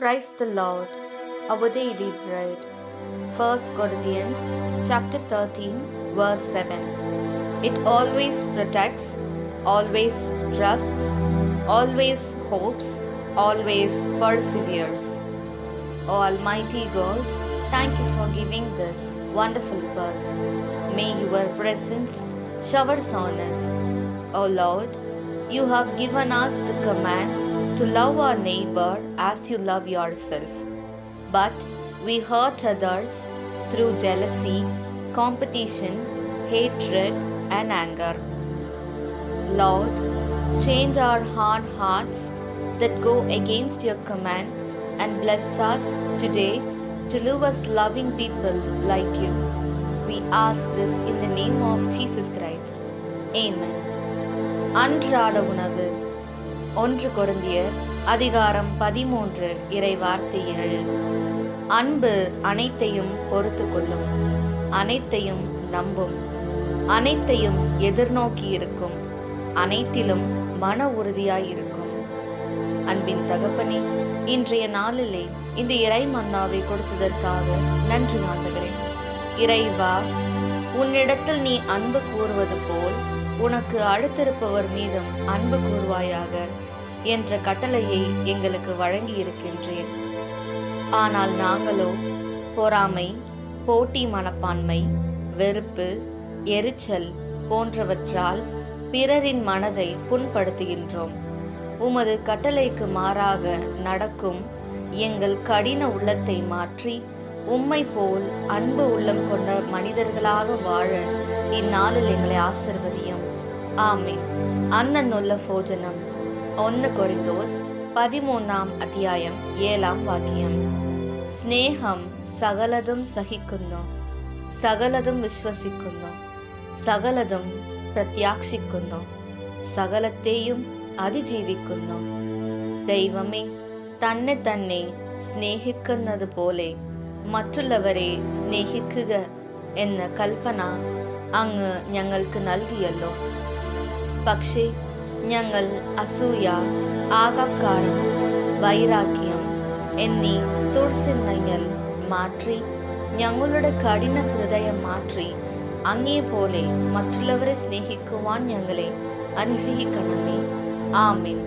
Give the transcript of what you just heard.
Praise the Lord, our daily bread. 1 Corinthians chapter 13, verse 7. It always protects, always trusts, always hopes, always perseveres. O Almighty God, thank you for giving this wonderful verse. May your presence showers on us. O Lord, you have given us the command to love our neighbor as you love yourself. But we hurt others through jealousy, competition, hatred, and anger. Lord, change our hard hearts that go against your command and bless us today to live as loving people like you. We ask this in the name of Jesus Christ. Amen. அன்றாட உணவு 1 கொரிந்தியர் அதிகாரம் 13 இறைவார்த்தை 7. அன்பு அனைத்தையும் பொறுத்து கொள்ளும், அனைத்தையும் நம்பும், அனைத்தையும் எதிர்நோக்கி இருக்கும், அனைத்திலும் மன உறுதியாயிருக்கும். அன்பின் தகப்பனே, இன்றைய நாளிலே இந்த இறை மன்னாவை கொடுத்ததற்காக நன்றி ஆண்டவரே. இறைவா, உன்னிடத்தில் நீ அன்பு கூறுவது போல் உனக்கு அடுத்திருப்பவர் மீதும் அன்பு கூறுவாயாக என்ற கட்டளையை எங்களுக்கு வழங்கி இருக்கின்றேன். ஆனால் நாங்களோ பொறாமை, போட்டி மனப்பான்மை, வெறுப்பு, எரிச்சல் போன்றவற்றால் பிறரின் மனதை புண்படுத்துகின்றோம். உமது கட்டளைக்கு மாறாக நடக்கும் எங்கள் கடின உள்ளத்தை மாற்றி உம்மை போல் அன்பு உள்ளம் கொண்ட மனிதர்களாக வாழ இந்நாளில் எங்களை ஆசிர்வதியும். ஆமீன். அன்னநொல்ல போஜனம் 1 கொரிந்தோஸ் 13 അധ്യായം 7 വാക്യം. സ്നേഹം സകലതും സഹിക്കുന്നു, സകലതും വിശ്വസിക്കുന്നു, സകലതും പ്രത്യാക്ഷിക്കുന്നു, സകലത്തെയും അതിജീവിക്കുന്നു. ദൈവമേ, തന്നെ തന്നെ സ്നേഹിക്കുന്നത് പോലെ മറ്റുള്ളവരെ സ്നേഹിക്കുക എന്ന കൽപ്പന അങ്ങ് ഞങ്ങൾക്ക് നൽകിയല്ലോ. പക്ഷേ ഞങ്ങൾ അസൂയ, ആകക്കാരം, വൈരാഗ്യം എന്നീ ദുർസിന്തങ്ങൾ മാറ്റി ഞങ്ങളുടെ കഠിന ഹൃദയം മാറ്റി അങ്ങേപോലെ മറ്റുള്ളവരെ സ്നേഹിക്കുവാൻ ഞങ്ങളെ അനുഗ്രഹിക്കണമേ. ആമീൻ.